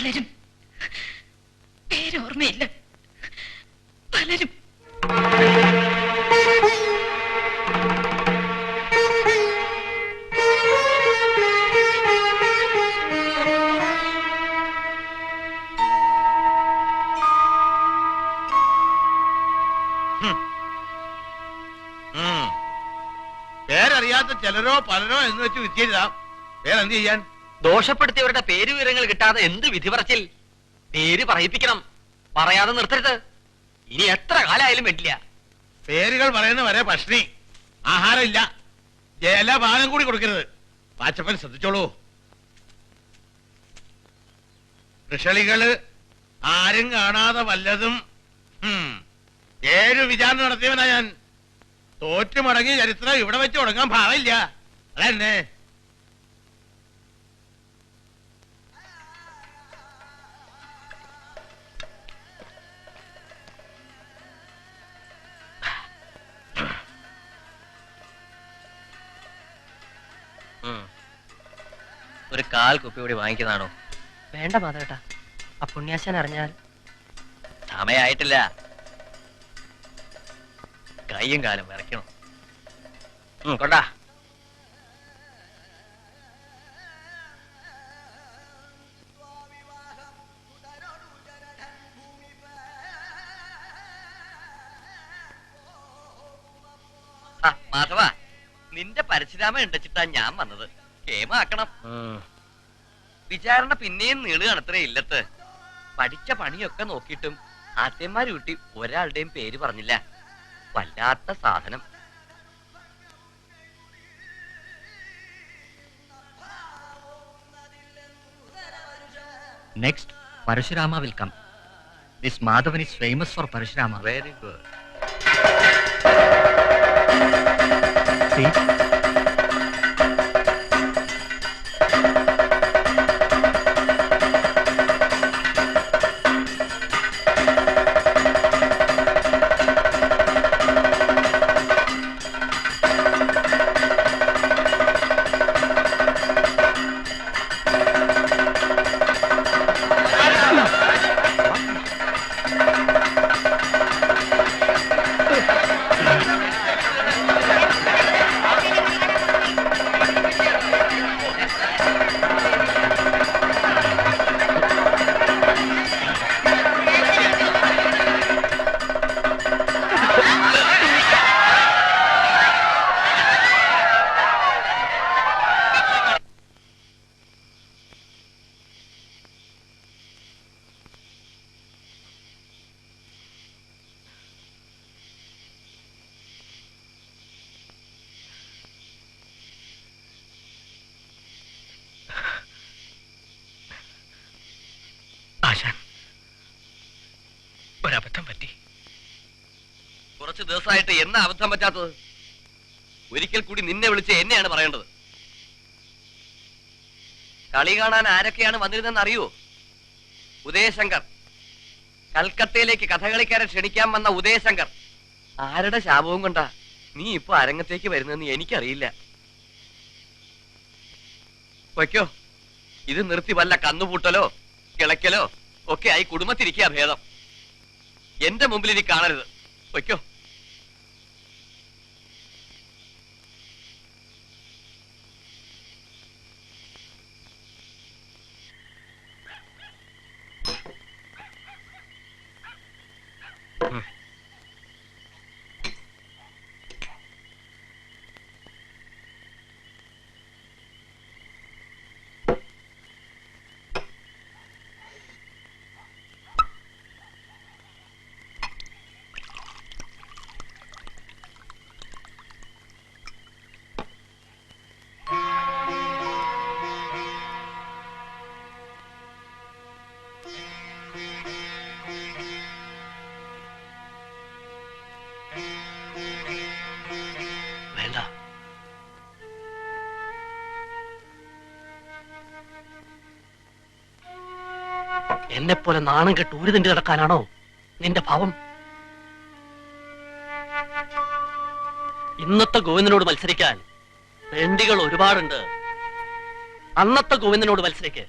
പലരും പേരോർമ്മയില്ല. പലരും പേരറിയാത്ത ചിലരോ പലരോ എന്ന് വെച്ച് വിധിയെഴുതാം. പേരെന്ത് ചെയ്യാൻ? ദോഷപ്പെടുത്തിയവരുടെ പേര് വിവരങ്ങൾ കിട്ടാതെ എന്ത് വിധി പറച്ചിൽ? പേര് പറയിപ്പിക്കണം, പറയാതെ നിർത്തരുത്. ഇനി എത്ര കാലായാലും പറ്റില്ല. പേരുകൾ പറയുന്ന വരെ ഭക്ഷണി, ആഹാരം ഇല്ല, ജലപാനം കൂടി കൊടുക്കരുത്. പാച്ചപ്പൻ ശ്രദ്ധിച്ചോളൂ. കൃഷളികള് ആരും കാണാതെ വല്ലതും ഏഴ് വിചാരണ നടത്തിയവനാ ഞാൻ. തോറ്റു മടങ്ങിയ ചരിത്രം ഇവിടെ വെച്ച് തുടങ്ങാൻ ഭാവില്ല. അതെന്നെ ഒരു കാൽ കുപ്പി കൂടി വാങ്ങിക്കുന്നതാണോ? വേണ്ട മാധവേട്ടാ, ആ പുണ്യാശാൻ അറിഞ്ഞാൽ. സമയായിട്ടില്ല, കയ്യും കാലം വിറയ്ക്കണം. കൊണ്ടാ. മാധവ, നിന്റെ പരശുരാമ ഉണ്ടച്ചിട്ടാ ഞാൻ വന്നത്. കേമാക്കണം. വിചാരണ പിന്നെയും നീളുകയാണത്രേ ഇല്ലത്ത്. പഠിച്ച പണിയൊക്കെ നോക്കിയിട്ടും ആദ്യന്മാര് കൂട്ടി ഒരാളുടെയും പേര് പറഞ്ഞില്ല. വല്ലാത്ത സാധനം. Next, Parashurama will come. This Madhavan is famous for Parashurama. Very good. See? ഒരബദ്ധം പറ്റി. കുറച്ചു ദിവസമായിട്ട് എന്നാ അബദ്ധം പറ്റാത്തത്? ഒരിക്കൽ കൂടി നിന്നെ വിളിച്ച് എന്നെയാണ് പറയേണ്ടത്. കളി കാണാൻ ആരൊക്കെയാണ് വന്നിരുന്നെന്ന് അറിയോ? ഉദയശങ്കർ, കൽക്കത്തയിലേക്ക് കഥകളിക്കാരെ ക്ഷണിക്കാൻ വന്ന ഉദയശങ്കർ. ആരുടെ ശാപവും കൊണ്ടാ നീ ഇപ്പൊ അരങ്ങത്തേക്ക് വരുന്നതെന്ന് എനിക്കറിയില്ല. വയ്ക്കോ, ഇത് നിർത്തി വല്ല കന്നുപൂട്ടലോ കിളയ്ക്കലോ ഒക്കെ ആയി കുടുംബത്തിരിക്കുക ഭേദം. എന്റെ മുമ്പിൽ ഇനി കാണരുത്. വയ്ക്കോ. എന്നെപ്പോലെ നാണം കെട്ട് ഊരി തിണ്ടി നടക്കാനാണോ നിന്റെ ഭാവം? ഇന്നത്തെ ഗോവിന്ദനോട് മത്സരിക്കാൻ വേണ്ടികൾ ഒരുപാടുണ്ട്. അന്നത്തെ ഗോവിന്ദനോട് മത്സരിക്ക്.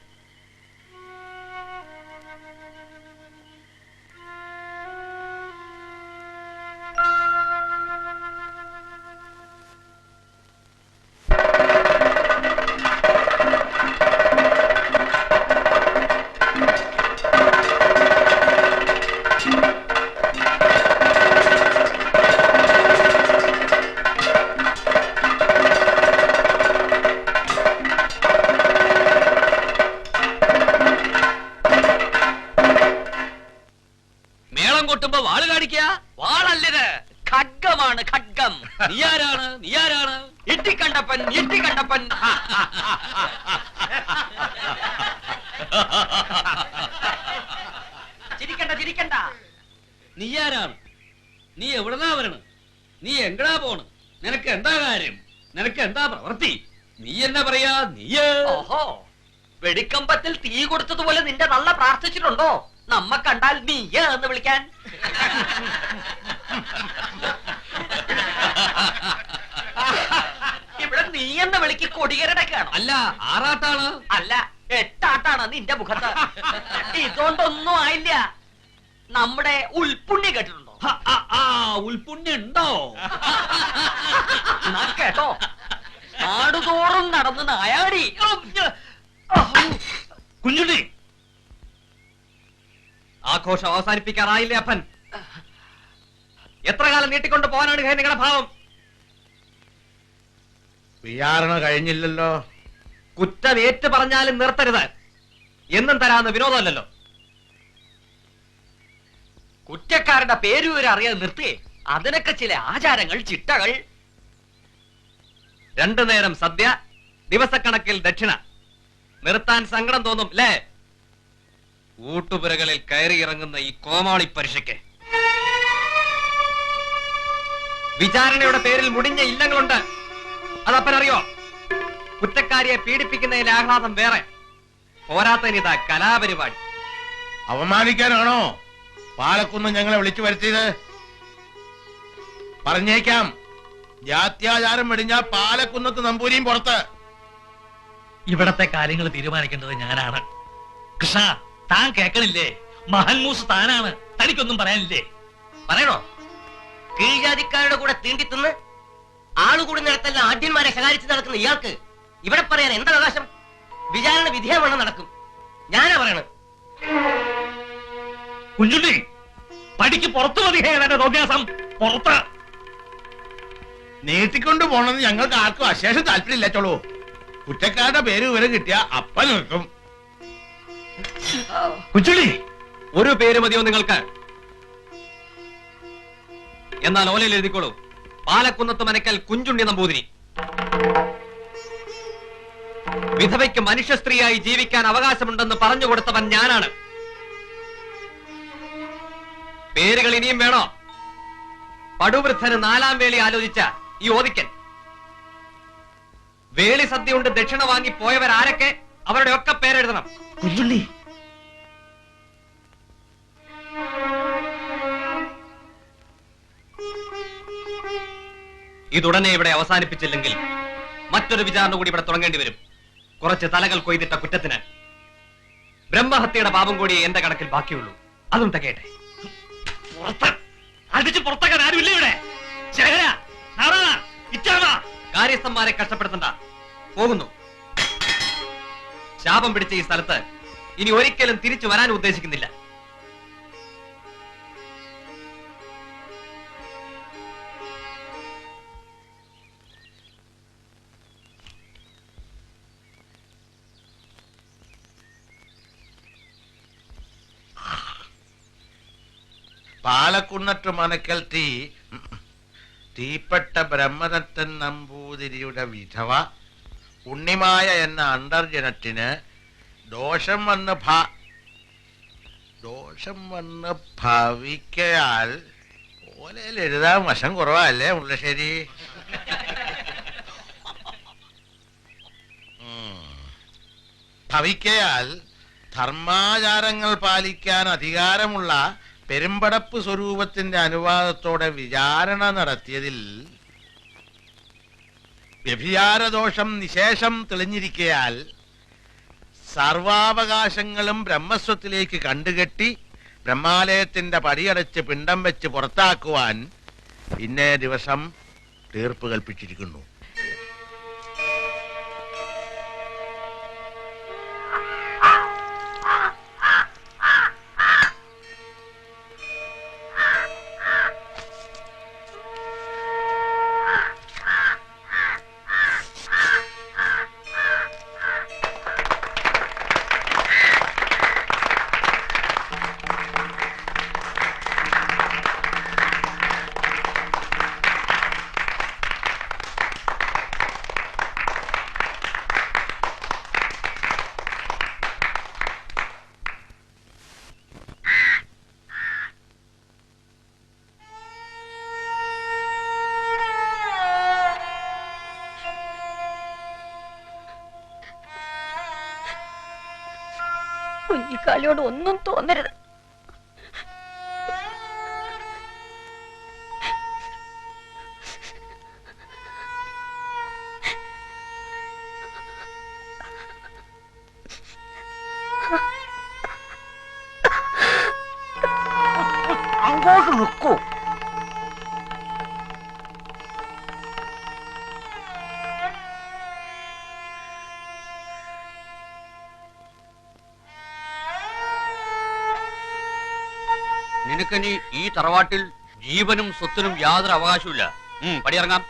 എത്തി കണ്ടപ്പൻ. ചിരിക്കണ്ട ചിരിക്കണ്ട. നീ ആരാണ്? നീ എവിടുന്നാ വരണം? നീ എങ്ങടാ പോണ്? നിനക്ക് എന്താ കാര്യം? നിനക്ക് എന്താ പ്രവൃത്തി? നീ എന്നാ പറയാ? നീയ് ഓഹോ, വെടിക്കമ്പത്തിൽ തീ കൊടുത്തതുപോലെ നിന്റെ നല്ല പ്രാർത്ഥിച്ചിട്ടുണ്ടോ നമ്മ കണ്ടാൽ നീയ എന്ന് വിളിക്കാൻ? ഇവിടെ നീ എന്ന വിളിക്ക് കൊടികരടക്കാണോ? അല്ല, ആറാട്ടാണ്. അല്ല, 8 ആട്ടാണ് നിന്റെ മുഖത്ത്. ഇതുകൊണ്ടൊന്നും ആയില്ല. നമ്മുടെ ഉൾപുണ്യ കേട്ടിട്ടുണ്ടോ? ഉൾപുണ്യം ഉണ്ടോ? എന്നാ കേട്ടോ, നാടുതോറും നടന്ന് നായാടി. കുഞ്ഞുണ്ണി, ആഘോഷം അവസാനിപ്പിക്കാറായില്ലേ അപ്പൻ? എത്ര കാലം നീട്ടിക്കൊണ്ട് പോകാനാണ് നിങ്ങളുടെ ഭാവം? വിചാരണ കഴിഞ്ഞില്ലല്ലോ. കുറ്റം ഏറ്റു പറഞ്ഞാലും നിർത്തരുത്. എന്നും തരാന്ന് വിനോദമല്ലല്ലോ. കുറ്റക്കാരുടെ പേരുവരെ അറിയാതെ നിർത്തിയേ. അതിനൊക്കെ ചില ആചാരങ്ങൾ, ചിട്ടകൾ. 2 നേരം സദ്യ, ദിവസക്കണക്കിൽ ദക്ഷിണ. നിർത്താൻ സങ്കടം തോന്നും അല്ലേ? ഊട്ടുപുരകളിൽ കയറിയിറങ്ങുന്ന ഈ കോമാളി പരീക്ഷയ്ക്ക് വിചാരണയുടെ പേരിൽ മുടിഞ്ഞ ഇല്ലങ്ങളുണ്ട്. അതപ്പനറിയോ? കുറ്റക്കാരിയെ പീഡിപ്പിക്കുന്നതിന്റെ ആഹ്ലാദം വേറെ. പോരാത്തനിതാ കലാപരിപാടി. അവമാനിക്കാനാണോ പാലക്കുന്ന് ഞങ്ങളെ വിളിച്ചു വരുത്തിയത്? പറഞ്ഞേക്കാം, ജാത്യാചാരം വെടിഞ്ഞ പാലക്കുന്നത്ത് നമ്പൂരിയും പുറത്ത്. ഇവിടത്തെ കാര്യങ്ങൾ തീരുമാനിക്കേണ്ടത് ഞാനാണ്. കൃഷ്ണ, താൻ കേൾക്കണില്ലേ? മഹൽമൂസ് താനാണ്. തനിക്കൊന്നും പറയാനില്ലേ? പറയണോ? കീഴ്ജാതിക്കാരുടെ കൂടെ തീണ്ടിത്തിന്ന് ആളുകൂടി നടത്തല്ല ആഢ്യന്മാരെ ശകാരിച്ച് നടക്കുന്ന ഇയാൾക്ക് ഇവിടെ പറയാൻ എന്താ അവകാശം? വിചാരണ വിധേയമാണ് നടക്കും. ഞാനാ പറയണത്. കുഞ്ഞുണ്ണി, പടിക്ക് പുറത്തു മതിയേ എന്നെ തോന്നിയാസം. പുറത്ത് നീട്ടിക്കൊണ്ടു പോണെന്ന് ഞങ്ങൾക്ക് ആർക്കും അശേഷം താല്പര്യമില്ല. ചോളൂ, കുറ്റക്കാരുടെ പേര് വിവരം കിട്ടിയ അപ്പ നിർത്തും. കുഞ്ഞുണ്ണി, ഒരു പേര് മതിയോ നിങ്ങൾക്ക്? എന്നാൽ ഓലയിൽ എഴുതിക്കോളൂ, പാലക്കുന്നത്ത് മനക്കൽ കുഞ്ചുണ്ണി നമ്പൂതിരി. വിധവയ്ക്ക് മനുഷ്യ സ്ത്രീയായി ജീവിക്കാൻ അവകാശമുണ്ടെന്ന് പറഞ്ഞു കൊടുത്തവൻ ഞാനാണ്. പേരുകൾ ഇനിയും വേണോ? പടുവൃദ്ധന് 4-ാം വേളി ആലോചിച്ച ഈ ഓദിക്കൻ. വേളി സദ്യ കൊണ്ട് ദക്ഷിണ വാങ്ങി പോയവരാരൊക്കെ അവരുടെ ഒക്കെ പേരെഴുതണം. കുഞ്ഞുണ്ണി, ഇതുടനെ ഇവിടെ അവസാനിപ്പിച്ചില്ലെങ്കിൽ മറ്റൊരു വിചാരണ കൂടി ഇവിടെ തുടങ്ങേണ്ടി വരും. കുറച്ച് തലകൾ കൊയ്തിട്ട കുറ്റത്തിന്. ബ്രഹ്മഹത്യയുടെ പാപം കൂടി എന്റെ കണക്കിൽ ബാക്കിയുള്ളൂ. അതും തികയട്ടെ. പുറത്ത് അടിച്ച് പുറത്തേക്കാൻ ആരുമില്ല ഇവിടെ. ശേഖര, നാരായണ, ഇച്ചാമ, കാര്യസ്ഥന്മാരെ കഷ്ടപ്പെടുത്തണ്ട. പോകുന്നു. ശാപം പിടിച്ച ഈ സ്ഥലത്ത് ഇനി ഒരിക്കലും തിരിച്ചു വരാൻ ഉദ്ദേശിക്കുന്നില്ല. പാലക്കുന്നത്ത് മനക്കൽ തീപ്പെട്ട ബ്രഹ്മദത്തൻ നമ്പൂതിരിയുടെ വിധവ ഉണ്ണിമായ എന്ന അന്തർജനത്തിന് ദോഷം വന്ന് ഭവിക്കയാൽ ഓലയിൽ എഴുതാൻ വശം കുറവല്ലേ മുള്ളശ്ശേരി? ഭവിക്കയാൽ ധർമാചാരങ്ങൾ പാലിക്കാൻ അധികാരമുള്ള പെരുമ്പടപ്പ് സ്വരൂപത്തിന്റെ അനുവാദത്തോടെ വിചാരണ നടത്തിയതിൽ വ്യഭിചാരദോഷം നിശേഷം തെളിഞ്ഞിരിക്കയാൽ സർവാവകാശങ്ങളും ബ്രഹ്മസ്വത്തിലേക്ക് കണ്ടുകെട്ടി ബ്രഹ്മാലയത്തിന്റെ പടിയടച്ച് പിണ്ടം വെച്ച് പുറത്താക്കുവാൻ ഇന്നേ ദിവസം തീർപ്പ് കൽപ്പിച്ചിരിക്കുന്നു. കുഞ്ഞിക്കാലിയോട് ഒന്നും തോന്നരുത്. അങ്ങോട്ട് നിൽക്കൂ. നിനക്കിനി ഈ തറവാട്ടിൽ ജീവനും സ്വത്തിനും യാതൊരു അവകാശമില്ല. പടിയിറങ്ങാം.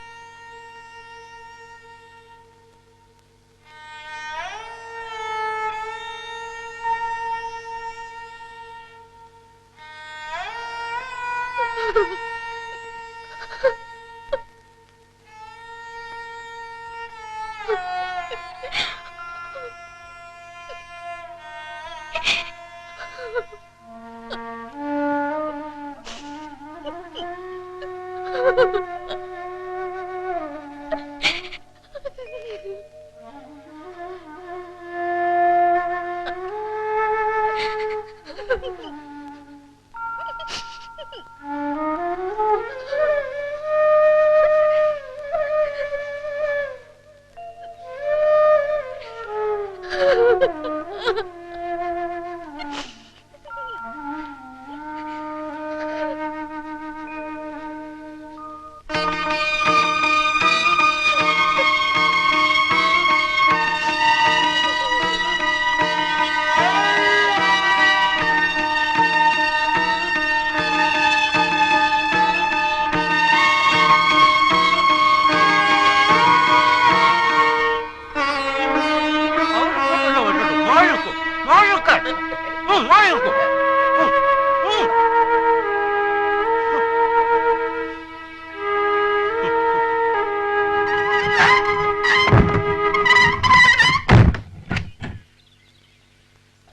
മോഴക്കും